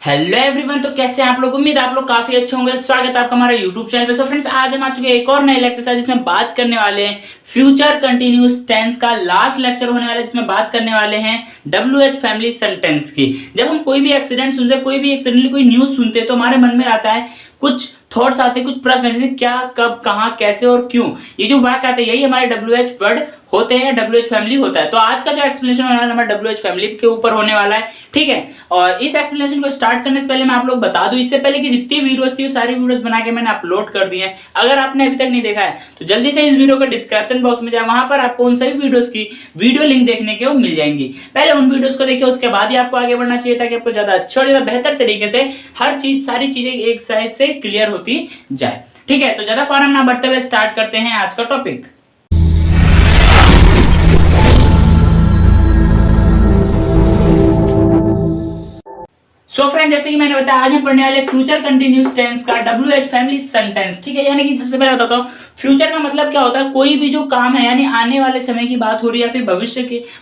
Hello everyone, तो कैसे हैं आप लोग। उम्मीद आप लोग काफी अच्छे होंगे। स्वागत है आपका हमारे यूट्यूब चैनल पे। सो फ्रेंड्स, आज हम आ चुके हैं एक और नए लेक्चर साथ, जिसमें बात करने वाले हैं फ्यूचर कंटिन्यूअस टेंस का लास्ट लेक्चर होने वाला है, जिसमें बात करने वाले हैं WH फैमिली सेंटेंस की। जब हम कोई भी एक्सीडेंट सुनते, कोई भी एक्सीडेंटली कोई न्यूज सुनते, तो हमारे मन में आता है कुछ थॉट्स आते, कुछ प्रश्न, जैसे क्या, कब, कहां, कैसे और क्यों। ये जो वाक्य आते हैं, यही हमारे WH वर्ड होते हैं, WH फैमिली होता है। तो आज का जो एक्सप्लेनेशन होने वाला है हमारा WH फैमिली के ऊपर होने वाला है, ठीक है। और इस एक्सप्लेनेशन को स्टार्ट करने से पहले मैं आप लोग बता दूं, इससे पहले कि जितनी वीडियोस थी वो सारी वीडियोस बना के मैंने अपलोड कर दी हैं। अगर आपने अभी तक नहीं देखा है तो जल्दी से इस वीडियो के डिस्क्रिप्शन बॉक्स में जाए, वहां पर आपको उन सभी वीडियोस की वीडियो लिंक देखने के वो मिल जाएंगी। पहले उन वीडियोस को देखिए, उसके बाद ही आपको आगे बढ़ना चाहिए, ताकि आपको ज्यादा अच्छा और ज्यादा बेहतर तरीके से हर चीज, सारी चीजें एक साइड से क्लियर होती जाए, ठीक है। तो ज्यादा फॉर्म ना बढ़ते हुए स्टार्ट करते हैं आज का टॉपिक। सो फ्रेंड, जैसे कि मैंने बताया, आज हम पढ़ने वाले फ्यूचर कंटिन्यूअस टेंस का WH फैमिली सेंटेंस, ठीक है। यानी कि सबसे पहले बताता हूँ, फ्यूचर का मतलब क्या होता है। कोई भी जो काम है, यानी आने वाले समय की बात हो रही है, या फिर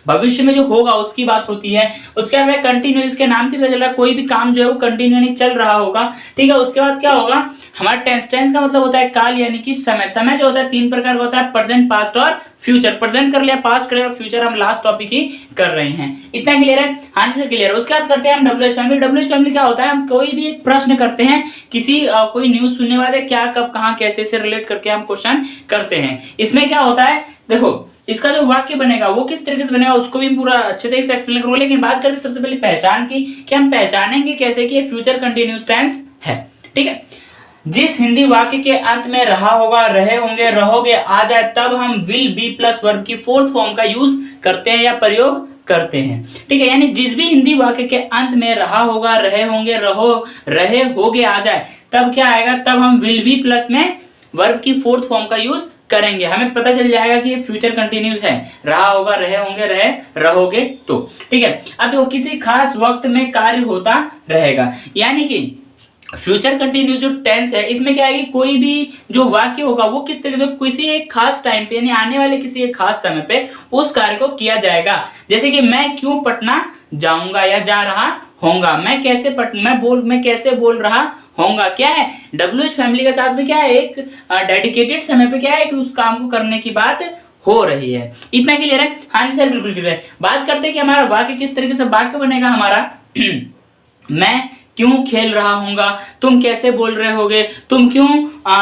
भविष्य में जो होगा उसकी बात होती है। उसके बाद कंटिन्यूअस के नाम से पता चल रहा है कोई भी काम जो है वो कंटिन्यू चल रहा होगा, ठीक है। उसके बाद क्या होगा, हमारा टेंस का मतलब होता है काल, यानी कि समय। समय जो होता है तीन प्रकार का होता है, प्रेजेंट, पास्ट और फ्यूचर। प्रेजेंट कर लिया, पास्ट कर लिया, फ्यूचर हम लास्ट टॉपिक ही कर रहे हैं। इतना क्लियर है? हाँ जी सर, क्लियर है। उसके बाद करते हैं हम WH फैमिली। WH फैमिली क्या होता है, हम कोई भी एक प्रश्न करते हैं, किसी कोई न्यूज सुनने वाले, क्या, कब, कहां, कैसे से रिलेट करके हम क्वेश्चन करते हैं। इसमें क्या होता है, देखो इसका जो वाक्य बनेगा वो किस तरीके से बनेगा, उसको भी पूरा अच्छे तरीके से एक्सप्लेन करूंगा। लेकिन बात करते सबसे पहले पहचान की, कि हम पहचानेंगे कैसे कि ये फ्यूचर कंटिन्यूअस टेंस है, ठीक है। जिस हिंदी वाक्य के अंत में रहा होगा, रहे होंगे, रहोगे आ जाए, तब हम विल बी प्लस वर्ब की फोर्थ फॉर्म का यूज करते हैं या प्रयोग करते हैं, ठीक है। यानी जिस भी हिंदी वाक्य के अंत में रहा होगा, रहे होंगे, रहे होगे आ जाए, तब क्या आएगा, तब हम विल बी प्लस में वर्ब की फोर्थ फॉर्म का यूज करेंगे। हमें पता चल जाएगा कि ये फ्यूचर कंटिन्यूअस है, रहा होगा, रहे होंगे, रहोगे, तो ठीक है। अब देखो, किसी खास वक्त में कार्य होता रहेगा, यानी कि फ्यूचर कंटिन्यूअस जो टेंस है, इसमें क्या है कि कोई भी जो वाक्य होगा वो किस तरीके से किसी एक खास टाइम पे, यानी आने वाले किसी एक खास समय पे उस कार्य को किया जाएगा। जैसे कि मैं क्यों पटना जाऊंगा या जा रहा होऊंगा, मैं कैसे बोल रहा होऊंगा। क्या है, WH फैमिली के साथ में क्या है, एक डेडिकेटेड समय पे क्या है कि उस काम को करने की बात हो रही है। इतना क्लियर है? हाँ जी सर, बिल्कुल क्लियर है। बात करते हैं कि हमारा वाक्य किस तरीके से वाक्य बनेगा हमारा। मैं क्यों खेल रहा हूंगा, तुम कैसे बोल रहे होगे, तुम क्यों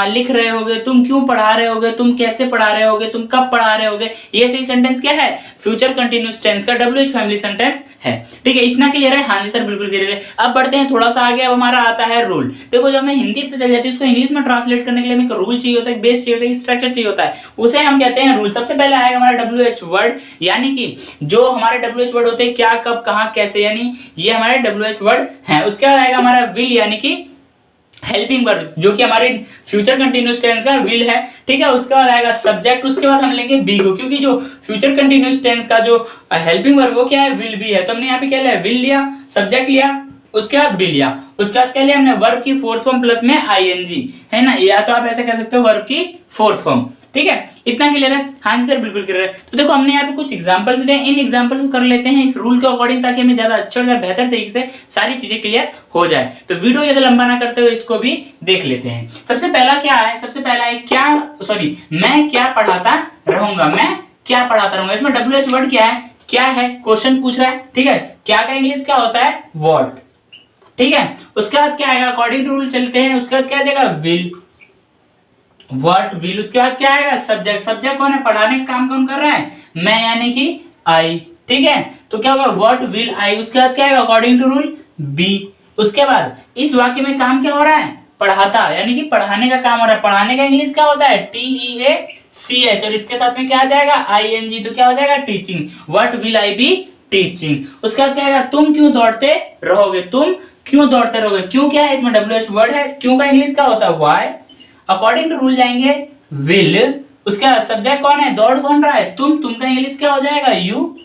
लिख रहे होगे, तुम क्यों पढ़ा रहे होगे, तुम कैसे पढ़ा रहे होगे, तुम कब पढ़ा रहे होगे। ये सही सेंटेंस क्या है, फ्यूचर कंटिन्यूअस टेंस का WH फैमिली सेंटेंस है, ठीक है। इतना क्लियर है? हाँ जी सर, बिल्कुल क्लियर है। अब बढ़ते हैं थोड़ा सा आगे। अब हमारा आता है रूल। देखो, जब हमें हिंदी पता चल जाती है, उसको इंग्लिश में ट्रांसलेट करने के लिए हमें एक रूल चाहिए होता है, बेस चाहिए होता है, स्ट्रक्चर चाहिए होता है, उसे हम कहते हैं रूल। सबसे पहले आएगा हमारा WH वर्ड, यानी कि जो हमारे WH वर्ड होते हैं, क्या, कब, कहां, कैसे, यानी ये हमारे WH वर्ड हैं। उसके बाद आएगा हमारा विल, यानी कि हेल्पिंग वर्ब, जो कि हमारे फ्यूचर कंटिन्यूअस टेंस का विल है, ठीक है। उसके बाद आएगा सब्जेक्ट, उसके बाद हम लेंगे बी को, क्योंकि जो फ्यूचर कंटिन्यूअस टेंस का जो हेल्पिंग वर्ब वो क्या है, विल बी है। तो हमने यहाँ पे क्या लिया, विल लिया, सब्जेक्ट लिया, उसके बाद बी लिया, उसके बाद क्या लिया हमने, वर्ब की फोर्थ फॉर्म प्लस में ING, है ना। या तो आप ऐसे कह सकते हो वर्ब की फोर्थ फॉर्म, ठीक है। इतना क्लियर है? हाँ जी सर, बिल्कुल क्लियर है। तो देखो, हमने यहाँ पे कुछ एग्जांपल्स दिए, इन एग्जांपल को कर लेते हैं इस रूल के अकॉर्डिंग, ताकि हमें ज्यादा अच्छा और बेहतर तरीके से सारी चीजें क्लियर हो जाए। तो वीडियो ज्यादा लंबा ना करते हुए इसको भी देख लेते हैं। सबसे पहला क्या है, सबसे पहला है मैं क्या पढ़ाता रहूंगा, मैं क्या पढ़ाता रहूंगा। इसमें WH वर्ड क्या है, क्वेश्चन पूछ रहा है, ठीक है। क्या का इंग्लिश क्या होता है, व्हाट, ठीक है। उसके बाद क्या आएगा, अकॉर्डिंग टू रूल चलते हैं। उसके बाद क्या आ जाएगा, विल, व्हाट, विल। उसके बाद क्या आएगा, सब्जेक्ट। सब्जेक्ट कौन है, पढ़ाने का काम कौन कर रहा है, मैं, यानी कि आई, ठीक है। तो क्या होगा, व्हाट विल आई। उसके बाद क्या आएगा, अकॉर्डिंग टू रूल बी। उसके बाद इस वाक्य में काम क्या हो रहा है, पढ़ाता, यानी कि पढ़ाने का काम हो रहा है। पढ़ाने का इंग्लिश क्या होता है, TEACH, और इसके साथ में क्या आ जाएगा, ING, तो क्या हो जाएगा, teaching. What will I be teaching. उसके बाद क्या आएगा, तुम क्यों दौड़ते रहोगे, तुम क्यों दौड़ते रहोगे। क्यों क्या है, इसमें WH वर्ड है, क्यों का इंग्लिश क्या होता है, व्हाई। अकॉर्डिंग टू रूल जाएंगे विल। उसके बाद सब्जेक्ट कौन है, दौड़ कौन रहा है, तुम का इंग्लिश क्या हो जाएगा, यू।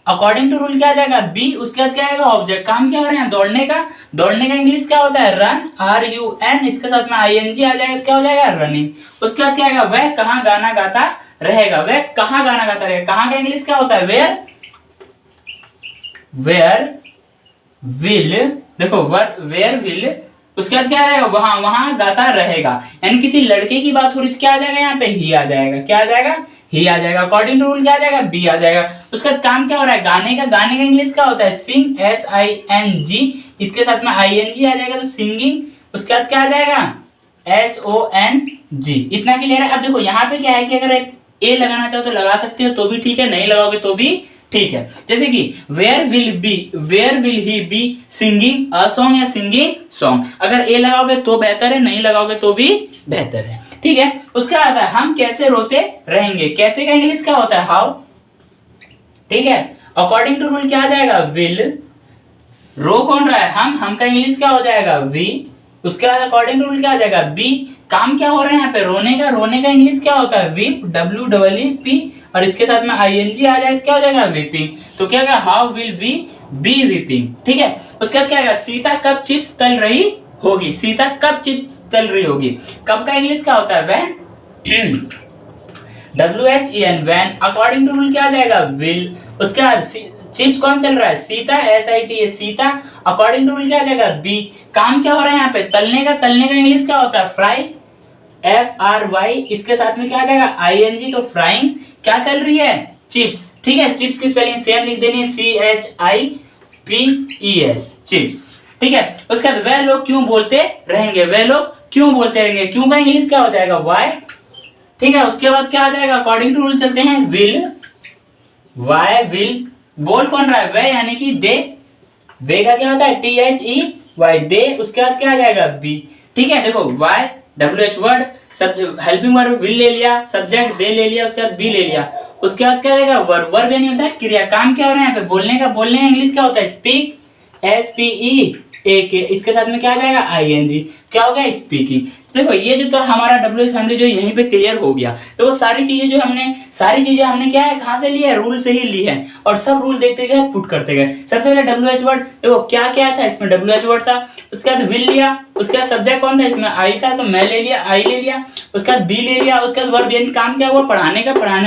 अकॉर्डिंग टू रूल क्या आ जाएगा, बी। उसके बाद क्या आएगा, ऑब्जेक्ट, काम क्या हो रहा है, दौड़ने का इंग्लिश क्या होता है, रन, RUN। इसके साथ में ING आ जाएगा, तो क्या हो जाएगा, रनिंग। उसके बाद क्या आएगा, वह कहां गाना गाता रहेगा, वह कहां गाना गाता रहेगा। कहां का इंग्लिश क्या होता है, वेयर विल, देखो वेयर विल, उसके बाद क्या आ जाएगा, वहां वहां गाता रहेगा, यानी किसी लड़के की बात हो रही तो क्या आ जाएगा यहाँ पे, ही आ जाएगा, क्या आ जाएगा, ही आ जाएगा। अकॉर्डिंग टू रूल क्या आ जाएगा, बी आ जाएगा। उसके बाद काम क्या हो रहा है, गाने का, गाने का इंग्लिश क्या होता है, सिंग, SING, इसके साथ में ING आ जाएगा तो सिंगिंग। उसके बाद क्या आ जाएगा, SONG। इतना क्लियर है। अब देखो यहाँ पे क्या है कि अगर ए लगाना चाहो तो लगा सकते हो तो भी ठीक है, नहीं लगाओगे तो भी ठीक है। जैसे कि where will he be singing a song या सिंगिंग सॉन्ग, अगर ए लगाओगे तो बेहतर है, नहीं लगाओगे तो भी बेहतर है, ठीक है। उसका आता है हम कैसे रोते रहेंगे, कैसे का इंग्लिश क्या होता है, हाउ, ठीक है। अकॉर्डिंग टू रूल क्या आ जाएगा, विल, रो कौन रहा है, हम का इंग्लिश क्या हो जाएगा, वी। उसके बाद अकॉर्डिंग टू रूल क्या आ जाएगा, बी। काम क्या हो रहा है यहाँ पे, रोने का इंग्लिश क्या होता है, वीप, WEEP, और इसके साथ में ING आ जाए तो क्या हो जाएगा, वीपिंग। तो क्या होगा, how will we be weeping, ठीक है। उसके बाद क्या आएगा, सीता कब चिप्स तल रही होगी, सीता कब चिप्स तल रही होगी, कब का इंग्लिश क्या होता है, when, WHEN, when. According to rule क्या आ जाएगा, विल। उसके बाद चिप्स कौन चल रहा है, Sita, SITA, Sita. According to rule क्या आ जाएगा, बी। काम क्या हो रहा है यहाँ पे, तलने का इंग्लिश क्या होता है, फ्राई, FRY। इसके साथ में क्या आ जाएगा, ING, तो फ्राइंग। क्या चल रही है, चिप्स, ठीक है। चिप्स की स्पेलिंग सेम लिख देनी है, CHIPES, चिप्स, ठीक है। उसके बाद वह लोग क्यों बोलते रहेंगे, वह लोग क्यों बोलते रहेंगे, क्यों का इंग्लिश क्या हो जाएगा, वाई, ठीक है। उसके बाद क्या आ जाएगा, अकॉर्डिंग टू रूल चलते हैं, विल, वाई विल। बोल कौन रहा है, वह यानी कि दे, वे का क्या होता है, THEY, दे। उसके बाद क्या आ जाएगा, बी, ठीक है। देखो वाई, WH वर्ड, सब हेल्पिंग वर्ब विल ले लिया, सब्जेक्ट दे ले लिया, उसके बाद बी ले लिया। उसके बाद क्या आ जाएगा, वर्ब यानी होता है क्रिया। काम क्या हो रहा है यहाँ पे, बोलने का इंग्लिश क्या होता है, स्पीक, SPEAK। इसके साथ में क्या आ जाएगा, ING, क्या हो गया, स्पीकिंग। देखो ये जो तो हमारा WH फैमिली जो यहीं पे क्लियर हो गया। देखो सारी चीजें हमने क्या है, कहां से ली है, रूल से ही ली है, और सब रूल देखते गए, पुट करते गए। सबसे पहले WH वर्ड, देखो क्या क्या था इसमें, WH वर्ड था। उसके बाद विल लिया, उसके बाद सब्जेक्ट कौन था इसमें, आई था, तो मैं ले लिया, आई ले लिया। उसके बाद बी ले लिया, उसके बाद वर्ब यानी काम क्या हुआ, पढ़ाने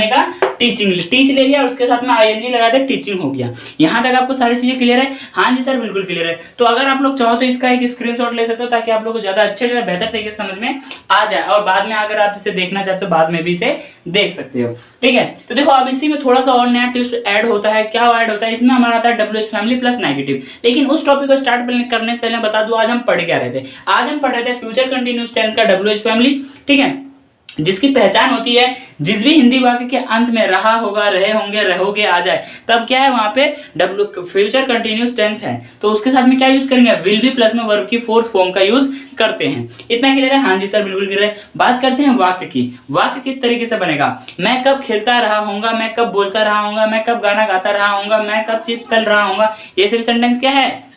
का टीचिंग, टीच ले लिया, उसके साथ में ING लगा दे, टीचिंग हो गया। यहाँ तक आपको सारी चीजें क्लियर है, हाँ जी सर बिल्कुल क्लियर है। तो अगर आप लोग चाहो तो इसका एक स्क्रीनशॉट ले सकते हो, ताकि आप लोग को ज्यादा अच्छे से बेहतर तरीके से समझ में आ जाए, और बाद में अगर आप इसे देखना चाहते हो बाद में भी इसे देख सकते हो, ठीक है। तो देखो अब इसी में थोड़ा सा और नया ट्विस्ट ऐड होता है। क्या ऐड होता है इसमें, हमारा आता है WH फैमिली प्लस नेगेटिव। लेकिन उस टॉपिक को स्टार्ट करने से पहले बता दूं आज हम पढ़ क्या रहे थे। आज हम पढ़ रहे थे फ्यूचर कंटिन्यूअस टेंस का WH फैमिली, ठीक है, जिसकी पहचान होती है जिस भी हिंदी वाक्य के अंत में रहा होगा, रहे होंगे, रहोगे आ जाए, तब क्या है वहां पे फ्यूचर कंटिन्यूअस टेंस है, तो उसके साथ में क्या यूज करेंगे, विल बी प्लस में वर्ब की फोर्थ फॉर्म का यूज करते हैं। इतना क्लियर है, हाँ जी सर बिल्कुल क्लियर है। बात करते हैं वाक्य की। वाक्य किस तरीके से बनेगा, मैं कब खेलता रहा हूंगा, मैं कब बोलता रहा हूंगा, मैं कब गाना गाता रहा हूंगा, मैं कब चिप्स तल रहा हूंगा, ये सभी सेंटेंस क्या है,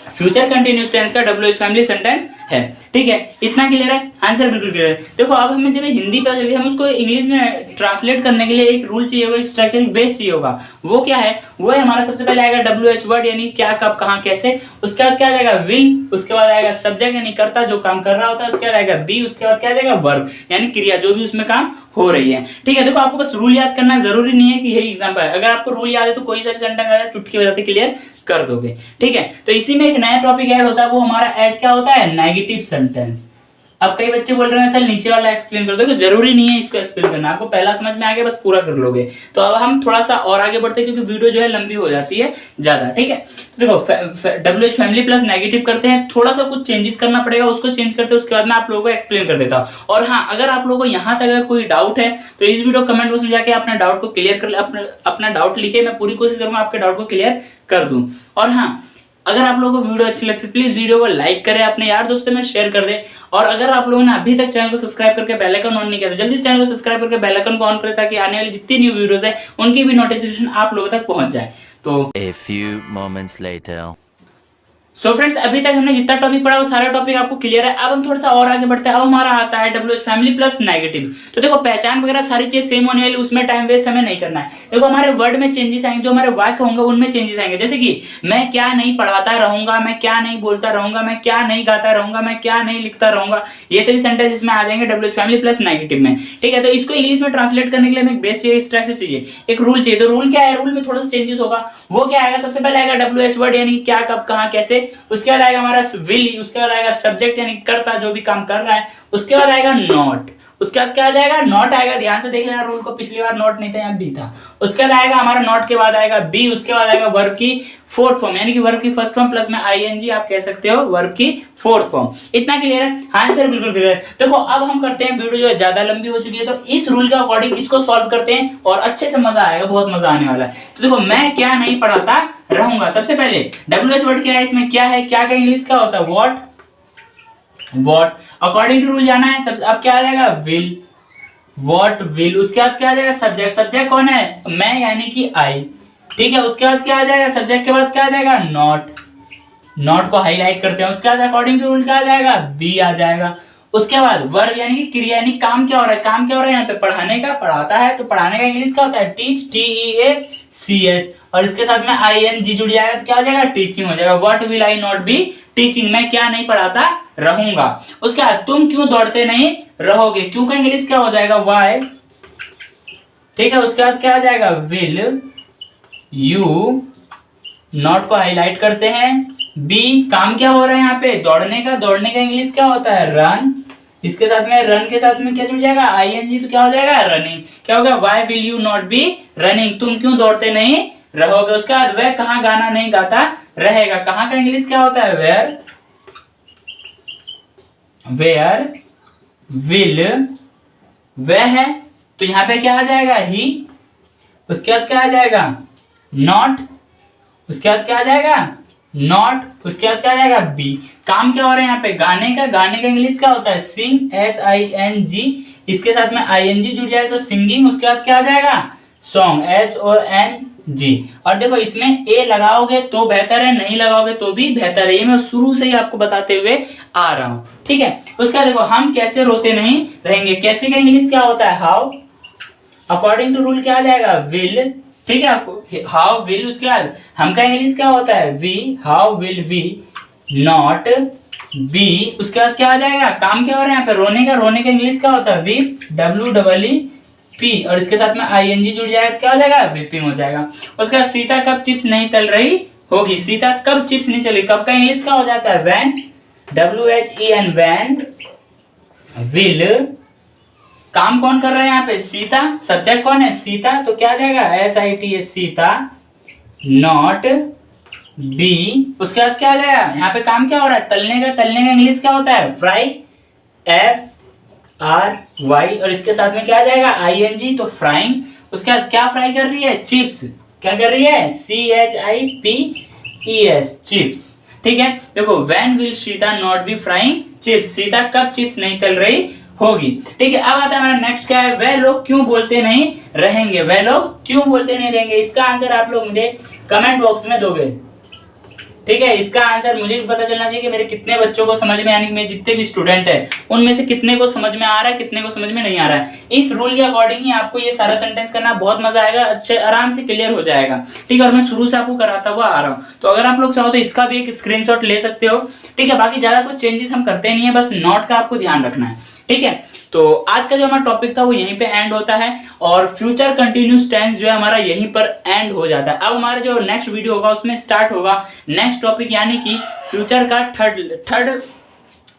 फ्यूचर कंटिन्यूअस टेंस का WH फैमिली सेंटेंस है, ठीक है। इतना क्लियर है, आंसर बिल्कुल क्लियर है। देखो अब हमें जब हिंदी पे चलिए, हम उसको इंग्लिश में ट्रांसलेट करने के लिए एक रूल चाहिए होगा, एक स्ट्रक्चर, एक बेस चाहिए होगा। वो क्या है, वो है हमारा सबसे पहले आएगा WH वर्ड यानी क्या, कब, कहां, कैसे। उसके बाद क्या आ जाएगा, विल। उसके बाद आएगा सब्जेक्ट यानी कर्ता जो काम कर रहा होता है। उसके बाद आएगा बी। उसके बाद क्या आ जाएगा, वर्ब यानी क्रिया जो भी उसमें काम हो रही है, ठीक है। देखो आपको बस रूल याद करना जरूरी नहीं है कि यही एग्जांपल है। अगर आपको रूल याद है तो कोई सा भी सेंटेंस आ जाए चुटकी बजाते क्लियर कर दोगे, ठीक है। तो इसी में एक नया टॉपिक ऐड होता है, वो हमारा ऐड क्या होता है, नेगेटिव सेंटेंस। अब कई बच्चे बोल रहे हैं सर नीचे वाला एक्सप्लेन कर दो, तो जरूरी नहीं है इसको एक्सप्लेन करना, आपको पहला समझ में आ गया बस पूरा कर लोगे। तो अब हम थोड़ा सा और आगे बढ़ते हैं क्योंकि वीडियो जो है लंबी हो जाती है ज्यादा, ठीक है। देखो WH फैमिली प्लस नेगेटिव करते हैं, थोड़ा सा कुछ चेंजेस करना पड़ेगा, उसको चेंज करते हैं, उसके बाद मैं आप लोगों को एक्सप्लेन कर देता हूँ। और हाँ, अगर आप लोगों को यहाँ तक अगर कोई डाउट है तो इस वीडियो कमेंट बॉक्स में जाके अपना डाउट को क्लियर कर, अपना डाउट लिखे, मैं पूरी कोशिश करूंगा आपके डाउट को क्लियर कर दूं। और हाँ, अगर आप लोगों को वीडियो अच्छी लगती है प्लीज वीडियो को लाइक करें, अपने यार दोस्तों में शेयर कर दें। और अगर आप लोगों ने अभी तक चैनल को सब्सक्राइब करके बेल आइकन ऑन नहीं किया तो जल्दी चैनल को सब्सक्राइब करके बेल आइकन को ऑन करें, ताकि आने वाली जितनी न्यू वीडियोस है उनकी भी नोटिफिकेशन आप लोगों तक पहुंच जाए। तो A few moments later. So friends, अभी तक हमने जितना टॉपिक पढ़ा वो सारा टॉपिक आपको क्लियर है। अब हम थोड़ा सा और आगे बढ़ते हैं। अब हमारा आता है डब्ल्यूएच फैमिली प्लस नेगेटिव। तो देखो पहचान वगैरह सारी चीज सेम होने वाली, उसमें टाइम वेस्ट हमें नहीं करना है। देखो हमारे वर्ड में चेंजेस आएंगे, जो हमारे वाक्य होंगे उनमें चेंजेस आएंगे। जैसे कि मैं क्या नहीं पढ़ाता रहूंगा, मैं क्या नहीं बोलता रहूंगा, मैं क्या नहीं गाता रहूंगा, मैं क्या नहीं लिखता रहूंगा, ये सभी सेंटेंस इसमें आ जाएंगे डब्ल्यूएच फैमिली प्लस नेगेटिव में। ठीक है, तो इसको इंग्लिश में ट्रांसलेट करने के लिए हमें एक बेसिक स्ट्रक्चर चाहिए, एक रूल चाहिए। तो रूल क्या है, रूल में थोड़ा सा चेंजेस होगा। वो क्या आएगा, सबसे पहले आएगा डब्ल्यूएच वर्ड यानी क्या, कब, कहां, कैसे। उसके बाद आएगा हमारा विल, उसके बाद आएगा सब्जेक्ट यानी कर्ता जो भी काम कर रहा है। उसके बाद आएगा नॉट, उसके बाद क्या आ जाएगा, नॉट आएगा। ध्यान से देख लेना रूल को, पिछली बार नॉट नहीं था, यहाँ बी था। उसके बाद आएगा हमारा नॉट के बाद आएगा बी। उसके बाद आएगा वर्ब की फोर्थ फॉर्म यानी कि वर्ब की फर्स्ट फॉर्म प्लस में आईएनजी आप कह सकते हो वर्ब की फोर्थ फॉर्म। इतना क्लियर है? हाँ सर बिल्कुल क्लियर है। देखो अब हम करते हैं, वीडियो जो है ज्यादा लंबी हो चुकी है, तो इस रूल के अकॉर्डिंग इसको सॉल्व करते हैं और अच्छे से मजा आएगा, बहुत मजा आने वाला है। तो देखो मैं क्या नहीं पढ़ाता रहूंगा, सबसे पहले डब्ल्यूएच वर्ड क्या है, इसमें क्या है, क्या का इंग्लिश क्या होता है, what, what according to rule जाना है। सब अब क्या आ जाएगा, विल, व्हाट विल। उसके बाद क्या आ जाएगा, सब्जेक्ट, सब्जेक्ट कौन है, मैं यानी कि आई। ठीक है, उसके बाद क्या आ जाएगा, सब्जेक्ट के बाद क्या आ जाएगा, नॉट, नॉट को हाईलाइट करते हैं। उसके बाद अकॉर्डिंग टू रूल क्या आ जाएगा, बी आ जाएगा। उसके बाद वर्ब यानी कि क्रिया यानी काम क्या हो रहा है, काम क्या हो रहा है यहाँ पे, पढ़ाने का, पढ़ाता है। तो पढ़ाने का इंग्लिश क्या होता है, टीच, TEACH। और इसके साथ में ING जुड़ जाएगा तो क्या हो जाएगा, टीचिंग हो जाएगा। What will I not be teaching, मैं क्या नहीं पढ़ाता रहूंगा। उसके बाद तुम क्यों दौड़ते नहीं रहोगे, क्यों का इंग्लिश क्या हो जाएगा, वाई। ठीक है, उसके बाद क्या आ जाएगा, विल यू, नॉट को हाईलाइट करते हैं। बी, काम क्या हो रहा है यहाँ पे, दौड़ने का, दौड़ने का इंग्लिश क्या होता है, रन। इसके साथ में रन के साथ में क्या जुड़ जाएगा, ING, तो क्या हो जाएगा, रनिंग। क्या होगा, why will you not be running, तुम क्यों दौड़ते नहीं रहोगे। उसके बाद वह कहाँ गाना नहीं गाता रहेगा, कहाँ का इंग्लिश क्या होता है, वेयर, वेयर विल, वह है तो यहाँ पे क्या आ जाएगा, ही। उसके बाद क्या आ जाएगा, नॉट। उसके बाद क्या आ जाएगा, नॉट। उसके बाद क्या आ जाएगा, बी। काम क्या हो रहा है यहाँ पे, गाने का, गाने का इंग्लिश क्या होता है, सिंग, SING। इसके साथ में ING जुड़ जाए तो सिंगिंग। उसके बाद क्या आ जाएगा, सॉन्ग, SONG। और देखो इसमें ए लगाओगे तो बेहतर है, नहीं लगाओगे तो भी बेहतर है, ये मैं शुरू से ही आपको बताते हुए आ रहा हूं। ठीक है, उसके बाद देखो हम कैसे रोते नहीं रहेंगे, कैसे का इंग्लिश क्या होता है, हाउ। अकॉर्डिंग टू रूल क्या आ जाएगा, विल। ठीक है, हाउ विल। उसके बाद हम का इंग्लिश क्या होता है, we, how will we not be. उसके बाद क्या आ जाएगा, काम क्या हो रहा है यहाँ पे, रोने का, रोने का इंग्लिश क्या होता है, वीप, WEEP। और इसके साथ में ING जुड़ जाएगा तो क्या हो जाएगा, वीपिंग हो जाएगा। उसके बाद सीता कब चिप्स नहीं तल रही होगी, सीता कब चिप्स नहीं चली, कब का इंग्लिश क्या हो जाता है, वैन, WHEN वैन विल। काम कौन कर रहा है यहाँ पे, सीता, सब्जेक्ट कौन है, सीता, तो क्या आ जाएगा, SITA सीता, नॉट बी। उसके बाद क्या आ जाएगा, यहाँ पे काम क्या हो रहा है, तलने का, तलने का इंग्लिश क्या होता है, फ्राई, FRY। और इसके साथ में क्या आ जाएगा, ING, तो फ्राइंग। उसके बाद क्या फ्राई कर रही है, चिप्स, क्या कर रही है, CHIPS चिप्स। ठीक है, देखो when will Sita not be frying chips, Sita कब चिप्स नहीं तल रही होगी। ठीक है, अब आता है हमारा नेक्स्ट क्या है, वह लोग क्यों बोलते नहीं रहेंगे, वह लोग क्यों बोलते नहीं रहेंगे। इसका आंसर आप लोग मुझे कमेंट बॉक्स में दोगे। ठीक है, इसका आंसर मुझे भी पता चलना चाहिए कि मेरे कितने बच्चों को समझ में, यानी कि मेरे जितने भी स्टूडेंट है उनमें से कितने को समझ में आ रहा है, कितने को समझ में नहीं आ रहा है। इस रूल के अकॉर्डिंग ही आपको ये सारा सेंटेंस करना, बहुत मजा आएगा, अच्छे आराम से क्लियर हो जाएगा। ठीक है, और मैं शुरू से आपको कराता हुआ आ रहा हूँ, तो अगर आप लोग चाहो तो इसका भी एक स्क्रीनशॉट ले सकते हो। ठीक है, बाकी ज्यादा कुछ चेंजेस हम करते नहीं है, बस नोट का आपको ध्यान रखना है। ठीक है, तो आज का जो हमारा टॉपिक था वो यहीं पे एंड होता है और फ्यूचर कंटिन्यूस टेंस जो है हमारा यहीं पर एंड हो जाता है। अब हमारा जो नेक्स्ट वीडियो होगा उसमें स्टार्ट होगा नेक्स्ट टॉपिक, यानी कि फ्यूचर का थर्ड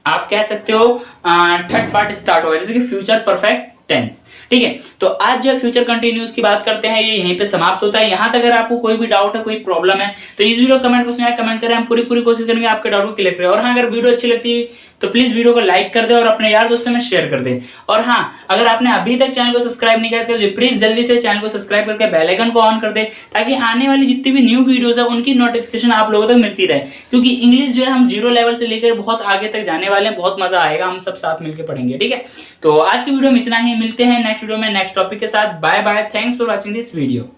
आप कह सकते हो थर्ड पार्ट स्टार्ट होगा, जैसे कि फ्यूचर परफेक्ट टेंस। ठीक है, तो आज जो फ्यूचर कंटिन्यूस की बात करते हैं ये यहीं पे समाप्त होता है। यहाँ तक अगर आपको कोई भी डाउट है, कोई प्रॉब्लम है तो इस वीडियो कमेंट बॉक्स में कमेंट करें, हम पूरी कोशिश करेंगे आपके डाउट को क्लियर करें। और हाँ, अगर वीडियो अच्छी लगती है तो प्लीज वीडियो को लाइक कर दे और अपने यार दोस्तों में शेयर कर दे। और हाँ, अगर आपने अभी तक चैनल को सब्सक्राइब नहीं किया तो प्लीज जल्दी से चैनल को सब्सक्राइब करके बेल आइकन को ऑन कर दे, ताकि आने वाली जितनी भी न्यू वीडियोस है उनकी नोटिफिकेशन आप लोगों तक मिलती रहे। क्योंकि इंग्लिश जो है हम 0 लेवल से लेकर बहुत आगे तक जाने वाले हैं, बहुत मजा आएगा, हम सब साथ मिलकर पढ़ेंगे। ठीक है, तो आज की वीडियो में इतना ही, मिलते हैं नेक्स्ट वीडियो में नेक्स्ट टॉपिक के साथ। Bye bye, thanks for watching this video.